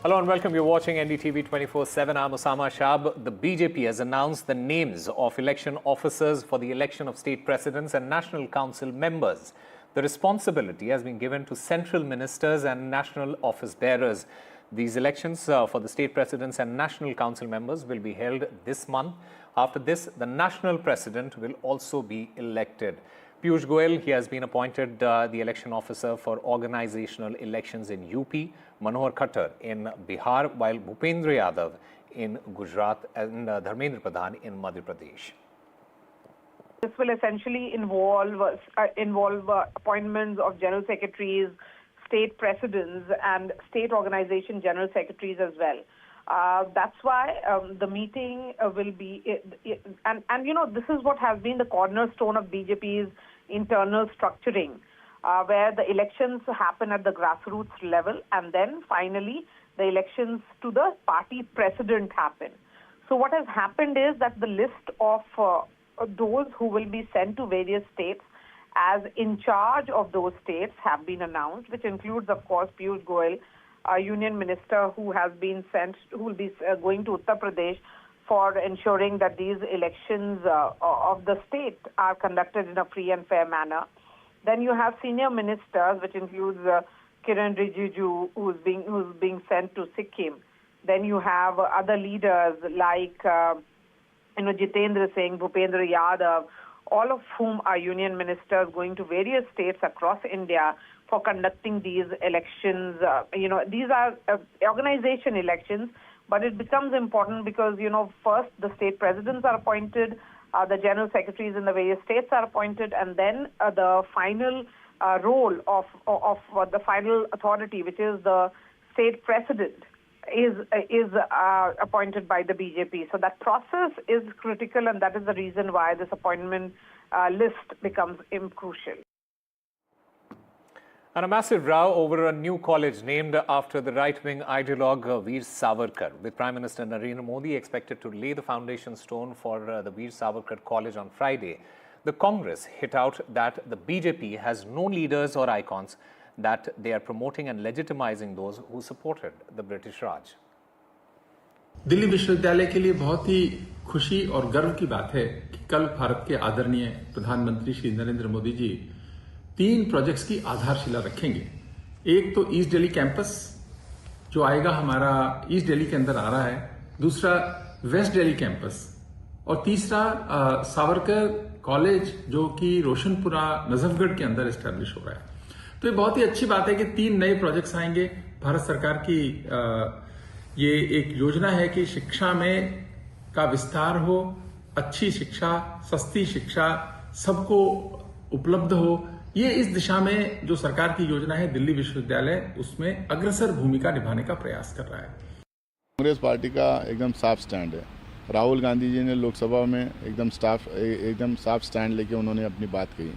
Hello and welcome. You're watching NDTV 24/7. I'm Osama Shab. The BJP has announced the names of election officers for the election of state presidents and national council members. The responsibility has been given to central ministers and national office bearers. These elections for the state presidents and national council members will be held this month. After this, the national president will also be elected. Piyush Goyal, he has been appointed the election officer for organizational elections in UP, Manohar Khattar in Bihar, while Bhupendra Yadav in Gujarat and Dharmendra Pradhan in Madhya Pradesh. This will essentially involve appointments of general secretaries, state presidents, and state organization general secretaries as well. That's why the meeting will be, and you know, this is what has been the cornerstone of BJP's internal structuring, where the elections happen at the grassroots level, and then finally the elections to the party president happen. So what has happened is that the list of those who will be sent to various states as in charge of those states have been announced, which includes, of course, Piyush Goyal, a union minister who has been sent, who will be going to Uttar Pradesh for ensuring that these elections of the state are conducted in a free and fair manner. Then you have senior ministers, which includes Kiran Rijiju, who's being sent to Sikkim. Then you have other leaders like Jitendra Singh, Bhupendra Yadav, all of whom are union ministers going to various states across India for conducting these elections. These are organization elections, but it becomes important because, first the state presidents are appointed, the general secretaries in the various states are appointed, and then the final role of the final authority, which is the state president, is appointed by the BJP. So that process is critical, and that is the reason why this appointment list becomes crucial. And a massive row over a new college named after the right-wing ideologue Veer Savarkar, with Prime Minister Narendra Modi expected to lay the foundation stone for the Veer Savarkar College on Friday. The Congress hit out that the BJP has no leaders or icons, that they are promoting and legitimizing those who supported the British Raj. Delhi विश्वविद्यालय के लिए बहुत ही खुशी और गर्व की बात है कि कल भारत के आदरणीय प्रधानमंत्री श्री नरेंद्र मोदी जी 3 प्रोजेक्ट्स की आधारशिला रखेंगे। एक तो ईस्ट दिल्ली कैंपस जो आएगा, हमारा ईस्ट दिल्ली के अंदर आ रहा है, दूसरा वेस्ट दिल्ली कैंपस, और तीसरा सावरकर कॉलेज जो कि रोशनपुरा नजफगढ़ के अंदर एस्टैब्लिश हो रहा है। तो ये बहुत ही अच्छी बात है कि 3 नए प्रोजेक्ट्स आएंगे। भारत सरकार की ये एक योजना है कि शिक्षा में का विस्तार हो, अच्छी शिक्षा, सस्ती शिक्षा सबको उपलब्ध हो। ये इस दिशा में जो सरकार की योजना है, दिल्ली विश्वविद्यालय उसमें अग्रसर भूमिका निभाने का प्रयास कर रहा है। कांग्रेस पार्टी का एकदम साफ स्टैंड है। राहुल गांधी जी ने लोकसभा में एकदम साफ स्टैंड लेके उन्होंने अपनी बात कही।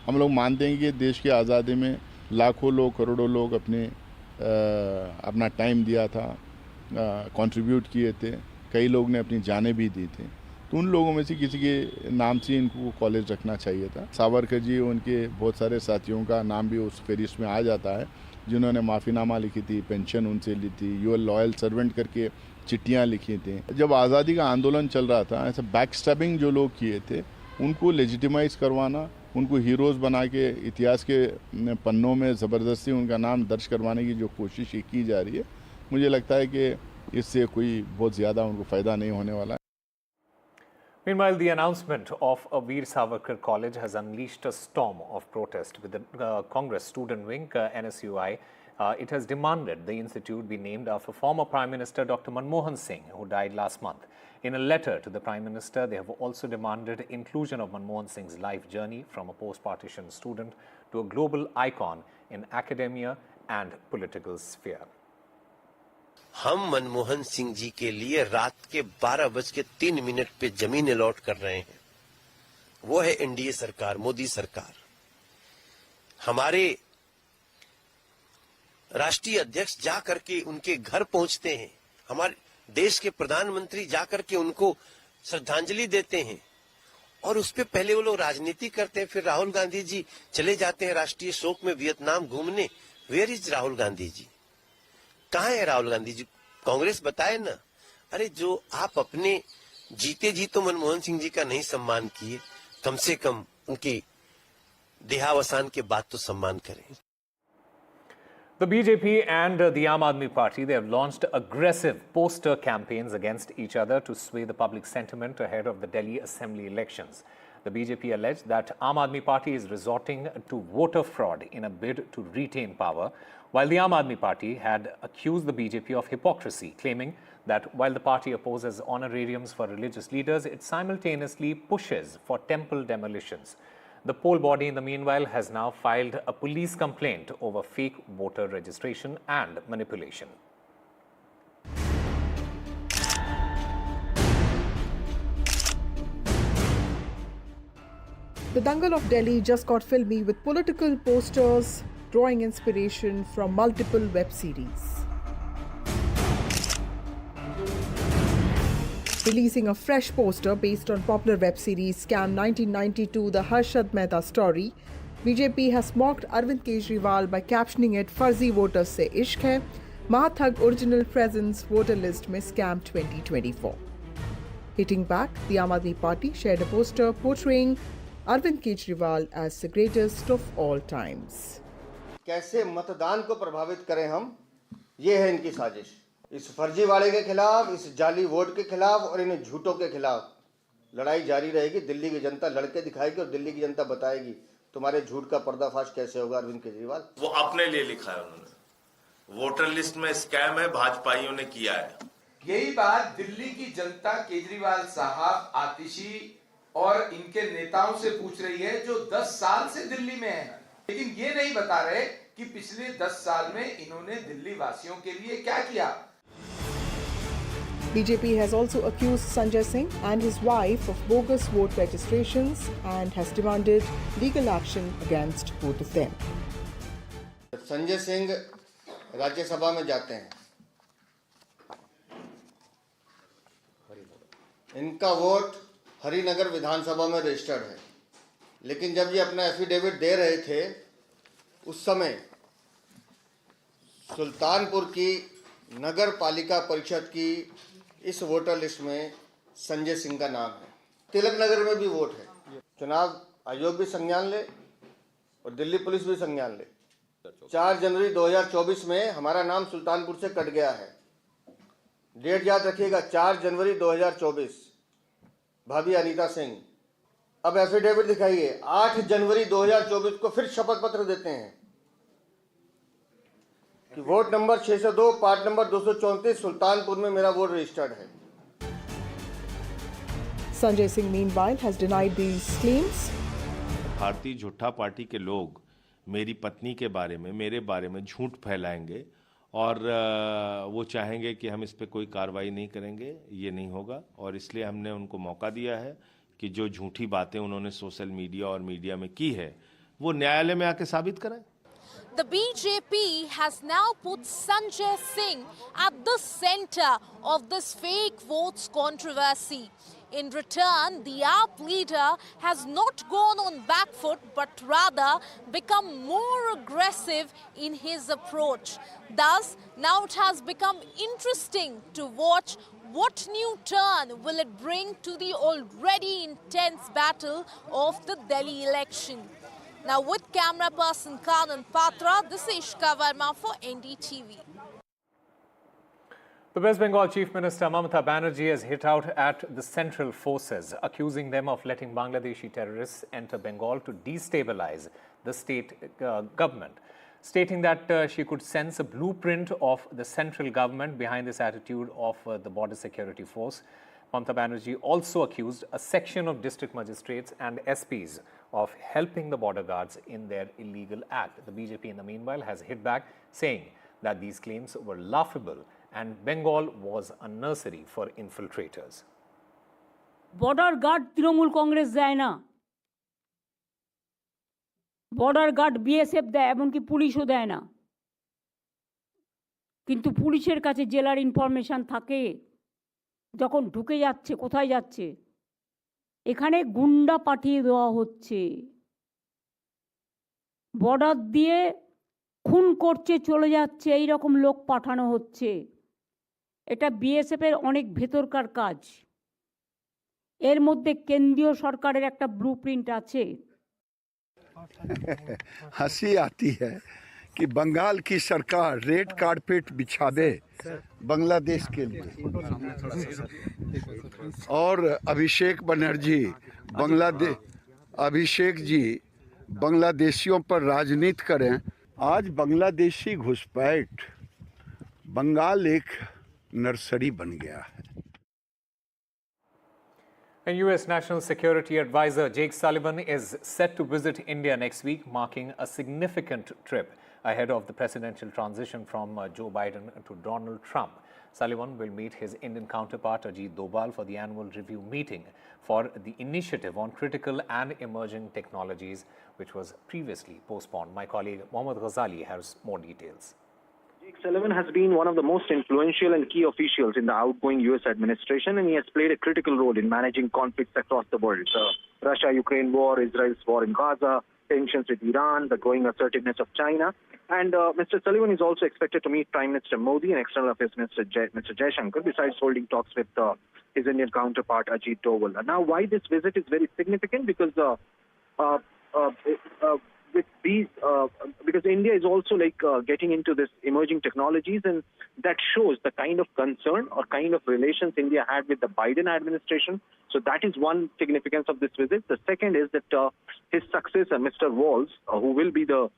हम लोग मानते हैं कि देश की आज़ादी में लाखों लोग, करोड़ों लोग अपना टाइम दिया था, कंट्रीब्यूट किए थे, कई लोग ने अपनी जानें भी दी थी। तो उन लोगों में से किसी के नाम से इनको कॉलेज रखना चाहिए था। सावरकर जी, उनके बहुत सारे साथियों का नाम भी उस फेरिस्त में आ जाता है, जिन्होंने माफ़ीनामा लिखी थी, पेंशन उनसे ली थी, यूर लॉयल सर्वेंट करके चिट्ठियाँ लिखी थी। जब आज़ादी का आंदोलन चल रहा था, ऐसा बैकस्टैबिंग जो लोग किए थे उनको लेजिटिमाइज करवाना, उनको हीरोज़ बना के इतिहास के पन्नों में ज़बरदस्ती उनका नाम दर्ज करवाने की जो कोशिश की जा रही है, मुझे लगता है कि इससे कोई बहुत ज़्यादा उनको फ़ायदा नहीं होने वाला है। Meanwhile, the announcement of a Veer Savarkar College has unleashed a storm of protest with the Congress student wing, NSUI. It has demanded the institute be named after former Prime Minister Dr. Manmohan Singh, who died last month. In a letter to the Prime Minister, they have also demanded inclusion of Manmohan Singh's life journey from a post-partition student to a global icon in academia and political sphere. हम मनमोहन सिंह जी के लिए रात के 12:03 पे जमीन allot कर रहे हैं। वो है एनडीए सरकार, मोदी सरकार। हमारे राष्ट्रीय अध्यक्ष जाकर के उनके घर पहुंचते हैं, हमारे देश के प्रधानमंत्री जाकर के उनको श्रद्धांजलि देते हैं, और उस पे पहले वो लोग राजनीति करते हैं। फिर राहुल गांधी जी चले जाते हैं राष्ट्रीय शोक में वियतनाम घूमने। Where is Rahul Gandhi ji? कहाँ है राहुल गांधी जी? कांग्रेस बताए ना। अरे जो आप अपने जीते जी तो मनमोहन सिंह जी का नहीं सम्मान किए, कम से कम उनकी देहावसान के बाद तो सम्मान करें। The BJP and the Aam Aadmi Party, they have launched aggressive poster campaigns against each other to sway the public sentiment ahead of the Delhi Assembly elections. The BJP alleged that Aam Aadmi Party is resorting to voter fraud in a bid to retain power, while the Aam Aadmi Party had accused the BJP of hypocrisy, claiming that while the party opposes honorariums for religious leaders, it simultaneously pushes for temple demolitions. The poll body, in the meanwhile, has now filed a police complaint over fake voter registration and manipulation. The Dangal of Delhi just got filmy with political posters drawing inspiration from multiple web series. Releasing a fresh poster based on popular web series Scam 1992, The Harshad Mehta Story, BJP has mocked Arvind Kejriwal by captioning it Farzi voters se ishq hai, Mahathag original presence voter list mein Scam 2024. Hitting back, the Aam Aadmi Party shared a poster portraying Arvind Kejriwal as the greatest of all times. कैसे मतदान को प्रभावित करें हम, ये है इनकी साजिश। इस फर्जीवाड़े के खिलाफ, इस जाली वोट के खिलाफ और इन झूठों के खिलाफ लड़ाई जारी रहेगी। दिल्ली की जनता लड़के दिखाएगी और दिल्ली की जनता बताएगी तुम्हारे झूठ का पर्दाफाश कैसे होगा। अरविंद केजरीवाल वो अपने लिए लिखा है उन्होंने, वोटर लिस्ट में स्कैम है, भाजपाइयों ने किया है। यही बात दिल्ली की जनता केजरीवाल साहब, आतिशी और इनके नेताओं से पूछ रही है जो 10 साल से दिल्ली में है, लेकिन ये नहीं बता रहे कि पिछले 10 साल में इन्होंने दिल्ली वासियों के लिए क्या किया। BJP has also accused Sanjay Singh and his wife of bogus vote registrations and has demanded legal action against both of them. Sanjay Singh Rajya Sabha में जाते हैं, इनका वोट हरिनगर विधानसभा में रजिस्टर्ड है, लेकिन जब ये अपना एफिडेविट दे रहे थे उस समय सुल्तानपुर की नगर पालिका परिषद की इस वोटर लिस्ट में संजय सिंह का नाम है। तिलक नगर में भी वोट है। चुनाव आयोग भी संज्ञान ले और दिल्ली पुलिस भी संज्ञान ले। 4 जनवरी 2024 में हमारा नाम सुल्तानपुर से कट गया है। डेट याद रखिएगा, 4 जनवरी 2024। भाभी अनीता सिंह अब एफिडेविट दिखाइए। 8 जनवरी 2024 को फिर शपथ पत्र देते हैं कि vote number 602 part number 234 Sultanpur में मेरा वोट रजिस्टर्ड है। Sanjay Singh meanwhile has denied these claims. भारतीय झूठा पार्टी के लोग मेरी पत्नी के बारे में, मेरे बारे में झूठ फैलाएंगे और वो चाहेंगे कि हम इस पे कोई कार्रवाई नहीं करेंगे। ये नहीं होगा और इसलिए हमने उनको मौका दिया है कि जो झूठी बातें उन्होंने सोशल मीडिया और मीडिया में की है वो न्यायालय में आके साबित करें। The BJP has now put Sanjay Singh at the center of this fake votes controversy. In return, the AAP leader has not gone on back foot but rather become more aggressive in his approach. Thus, now it has become interesting to watch what new turn will it bring to the already intense battle of the Delhi election. Now with camera person Kanan Patra, this is Ishka Verma for NDTV. The West Bengal Chief Minister Mamata Banerjee has hit out at the central forces, accusing them of letting Bangladeshi terrorists enter Bengal to destabilize the state government, stating that she could sense a blueprint of the central government behind this attitude of the border security force. Mamata Banerjee also accused a section of district magistrates and SPs of helping the border guards in their illegal act. The BJP, in the meanwhile, has hit back, saying that these claims were laughable and Bengal was a nursery for infiltrators. Border guard Trinamool Congress দেয় না, border guard BSF দেয়, এমনকি পুলিশও দেয় না। কিন্তু পুলিশের কাছে জেলার ইনফরমেশন থাকে যখন ঢুকে যাচ্ছে, কোথায় যাচ্ছে। এখানে গুন্ডা পাঠিয়ে দেওয়া হচ্ছে, বর্ডার দিয়ে খুন করছে, চলে যাচ্ছে, এই রকম লোক পাঠানো হচ্ছে। এটা বিএসএফের অনেক ভেতরকার কাজ। এর মধ্যে কেন্দ্রীয় সরকারের একটা ব্লুপ্রিন্ট আছে। हंसी आती है कि बंगाल की सरकार रेड कारपेट बिछा दे बांग्लादेश के लिए, और अभिषेक बनर्जी अभिषेक जी बांग्लादेशियों पर राजनीति करें। आज बांग्लादेशी घुसपैठ बंगाल एक नर्सरी बन गया है। And U.S. National Security Advisor Jake Sullivan is set to visit India next week, marking a significant trip ahead of the presidential transition from Joe Biden to Donald Trump. Sullivan will meet his Indian counterpart Ajit Doval for the annual review meeting for the initiative on critical and emerging technologies, which was previously postponed. My colleague Mohammad Ghazali has more details. Jake Sullivan has been one of the most influential and key officials in the outgoing U.S. administration, and he has played a critical role in managing conflicts across the world. The Russia-Ukraine war, Israel's war in Gaza, tensions with Iran, the growing assertiveness of China. And Mr. Sullivan is also expected to meet Prime Minister Modi and External Affairs Minister Mr. Jaishankar, besides holding talks with his Indian counterpart Ajit Doval. And now, why this visit is very significant? Because with these, because India is also getting into this emerging technologies, and that shows the kind of concern or kind of relations India had with the Biden administration. So that is one significance of this visit. The second is that his successor, Mr. Walz, who will be the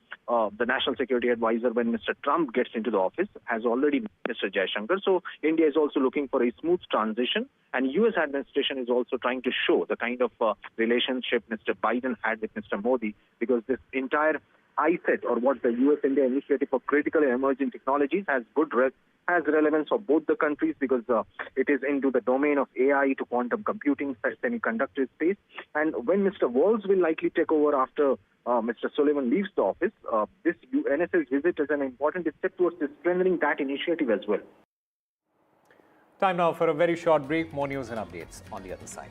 national security advisor when Mr. Trump gets into the office, has already met Mr. Jaishankar. So India is also looking for a smooth transition, and U.S. administration is also trying to show the kind of relationship Mr. Biden had with Mr. Modi, because this entire ISET, or what the U.S.-India Initiative for Critical and Emerging Technologies, has relevance for both the countries, because it is into the domain of AI to quantum computing, semiconductor space. And when Mr. Walz will likely take over after Mr. Sullivan leaves the office, this NSS visit is an important step towards strengthening that initiative as well. Time now for a very short break. More news and updates on the other side.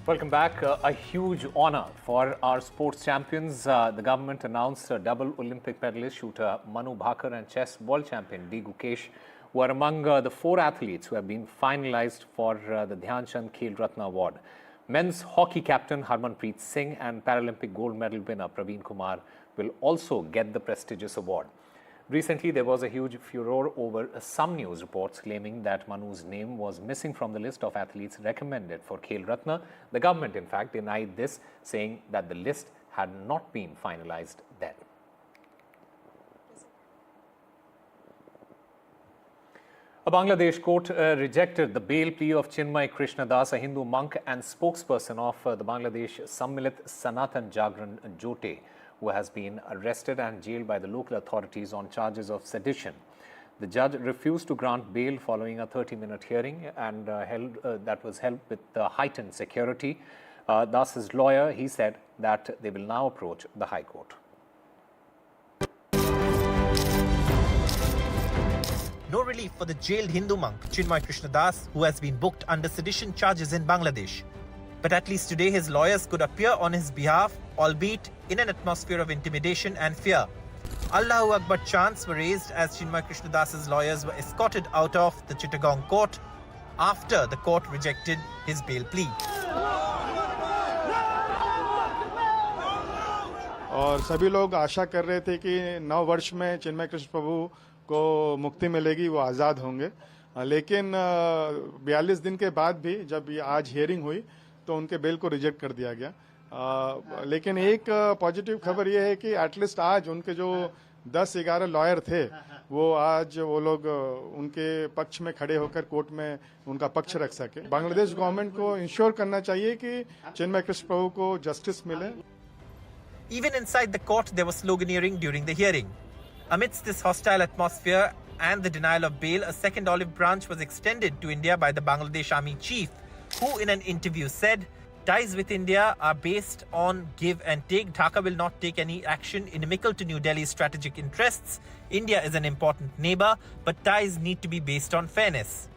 Welcome back. A huge honor for our sports champions. The government announced double Olympic medalist shooter Manu Bhaker and chess world champion D. Gukesh were among the 4 athletes who have been finalized for the Dhyan Chand Khel Ratna Award. Men's hockey captain Harmanpreet Singh and Paralympic gold medal winner Praveen Kumar will also get the prestigious award. Recently, there was a huge furor over some news reports claiming that Manu's name was missing from the list of athletes recommended for Khel Ratna. The government, in fact, denied this, saying that the list had not been finalized then. A Bangladesh court rejected the bail plea of Chinmoy Krishna, a Hindu monk and spokesperson of the Bangladesh Sammilit Sanatan Jagran Jote, who has been arrested and jailed by the local authorities on charges of sedition. The judge refused to grant bail following a 30-minute hearing and that was held with heightened security. Das's lawyer, he said that they will now approach the High Court. No relief for the jailed Hindu monk Chinmoy Krishna Das, who has been booked under sedition charges in Bangladesh. But at least today his lawyers could appear on his behalf, albeit in an atmosphere of intimidation and fear. Allahu Akbar chants were raised as Chinmoy Krishna Das's lawyers were escorted out of the Chittagong court after the court rejected his bail plea. और सभी लोग आशा कर रहे थे कि 9 वर्ष में चिन्मय कृष्ण प्रभु को मुक्ति मिलेगी, वो आज़ाद होंगे, लेकिन 42 दिन के बाद भी जब आज हियरिंग हुई तो उनके बेल को रिजेक्ट कर दिया गया। लेकिन एक पॉजिटिव खबर ये है कि एटलीस्ट आज उनके जो 10-11 लॉयर थे वो आज वो लोग उनके पक्ष में खड़े होकर कोर्ट में उनका पक्ष रख सके। बांग्लादेश गवर्नमेंट को इंश्योर करना चाहिए कि चिन्मय कृष्ण प्रभु को जस्टिस मिले। Even inside the court there was sloganeering during the hearing. Amidst this hostile atmosphere and the denial of bail, a second olive branch was extended to India by the Bangladesh Army chief, who in an interview said, Ties with India are based on give and take. Dhaka will not take any action inimical to New Delhi's strategic interests. India is an important neighbor, but ties need to be based on fairness.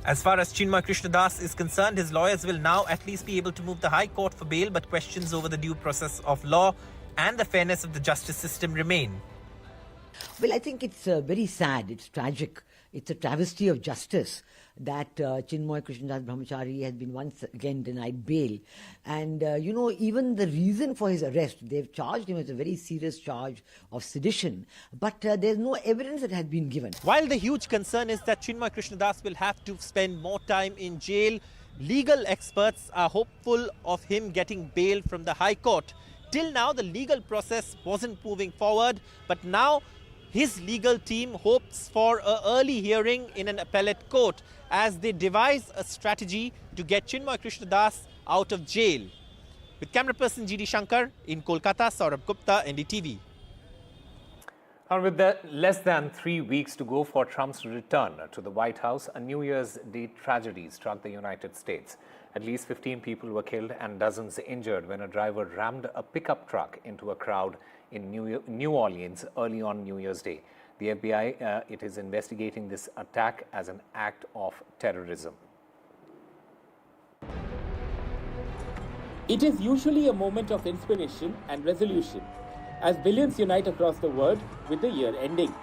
As far as Chinmoy Krishna Das is concerned, his lawyers will now at least be able to move the High Court for bail, but questions over the due process of law and the fairness of the justice system remain. Well, I think it's very sad, it's tragic, it's a travesty of justice that Chinmoy Krishna Das Brahmachari has been once again denied bail. And, even the reason for his arrest, they've charged him with a very serious charge of sedition, but there's no evidence that has been given. While the huge concern is that Chinmoy Krishna Das will have to spend more time in jail, legal experts are hopeful of him getting bail from the High Court. Till now, the legal process wasn't moving forward, but now his legal team hopes for an early hearing in an appellate court as they devise a strategy to get Chinmoy Krishna Das out of jail. With camera person GD Shankar in Kolkata, Saurabh Gupta, NDTV. And with less than 3 weeks to go for Trump's return to the White House, a New Year's Day tragedy struck the United States. At least 15 people were killed and dozens injured when a driver rammed a pickup truck into a crowd in New Orleans early on New Year's Day. The FBI it is investigating this attack as an act of terrorism. It is usually a moment of inspiration and resolution as billions unite across the world with the year ending.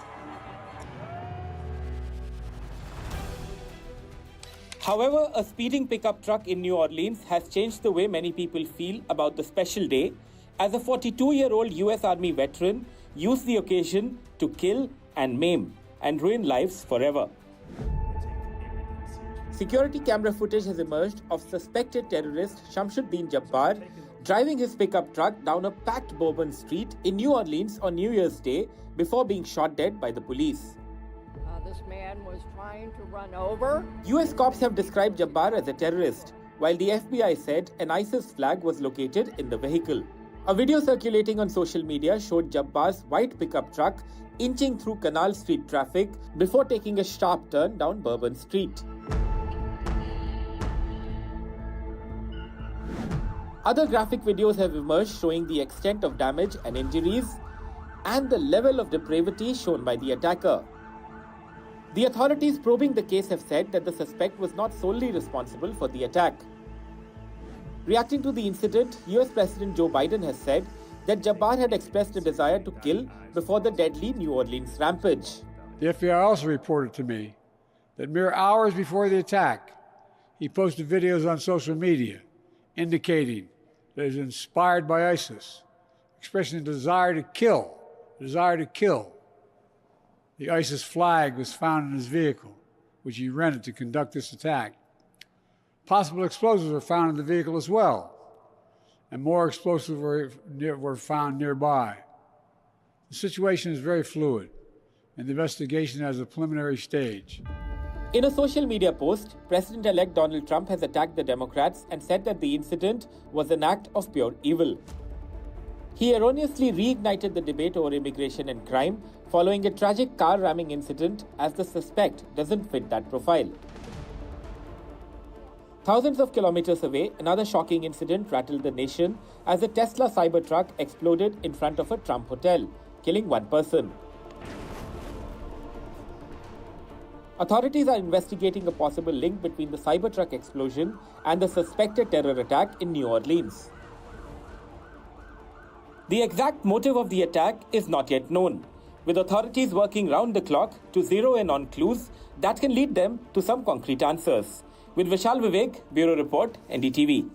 However, a speeding pickup truck in New Orleans has changed the way many people feel about the special day, as a 42-year-old US Army veteran used the occasion to kill and maim and ruin lives forever. Security camera footage has emerged of suspected terrorist Shamsuddin Jabbar driving his pickup truck down a packed Bourbon Street in New Orleans on New Year's Day before being shot dead by the police. This man was trying to run over. US cops have described Jabbar as a terrorist, while the FBI said an ISIS flag was located in the vehicle. A video circulating on social media showed Jabbar's white pickup truck inching through Canal Street traffic before taking a sharp turn down Bourbon Street. Other graphic videos have emerged showing the extent of damage and injuries and the level of depravity shown by the attacker. The authorities probing the case have said that the suspect was not solely responsible for the attack. Reacting to the incident, US President Joe Biden has said that Jabbar had expressed a desire to kill before the deadly New Orleans Rampage. The FBI also reported to me that mere hours before the attack, he posted videos on social media indicating that he was inspired by ISIS, expressing a desire to kill. The ISIS flag was found in his vehicle, which he rented to conduct this attack. Possible explosives were found in the vehicle as well, and more explosives were found nearby. The situation is very fluid, and the investigation has a preliminary stage. In a social media post, President-elect Donald Trump has attacked the Democrats and said that the incident was an act of pure evil. He erroneously reignited the debate over immigration and crime following a tragic car ramming incident, as the suspect doesn't fit that profile. Thousands of kilometers away, another shocking incident rattled the nation as a Tesla Cybertruck exploded in front of a Trump hotel, killing one person. Authorities are investigating a possible link between the Cybertruck explosion and the suspected terror attack in New Orleans. The exact motive of the attack is not yet known, with authorities working round the clock to zero in on clues that can lead them to some concrete answers. With Vishal Vivek, Bureau Report, NDTV.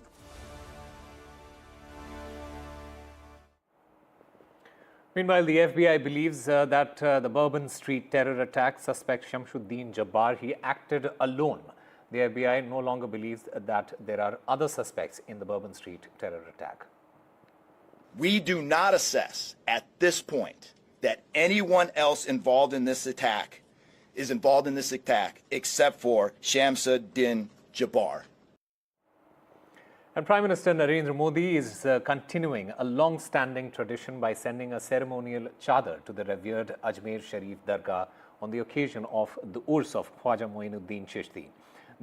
Meanwhile, the FBI believes that the Bourbon Street terror attack suspect Shamsuddin Jabbar, he acted alone. The FBI no longer believes that there are other suspects in the Bourbon Street terror attack. We do not assess at this point that anyone else involved in this attack except for Shamsuddin Jabbar. And Prime Minister Narendra Modi is continuing a long-standing tradition by sending a ceremonial chadar to the revered Ajmer Sharif Dargah on the occasion of the Urs of Khwaja Moinuddin Chishti.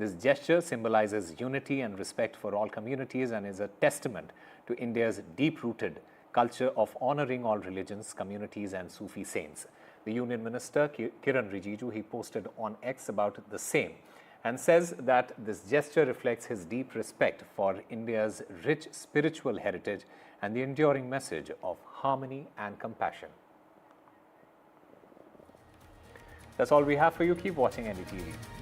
This gesture symbolizes unity and respect for all communities and is a testament to India's deep-rooted culture of honoring all religions, communities and Sufi saints. The Union Minister, Kiran Rijiju, he posted on X about the same and says that this gesture reflects his deep respect for India's rich spiritual heritage and the enduring message of harmony and compassion. That's all we have for you. Keep watching NDTV.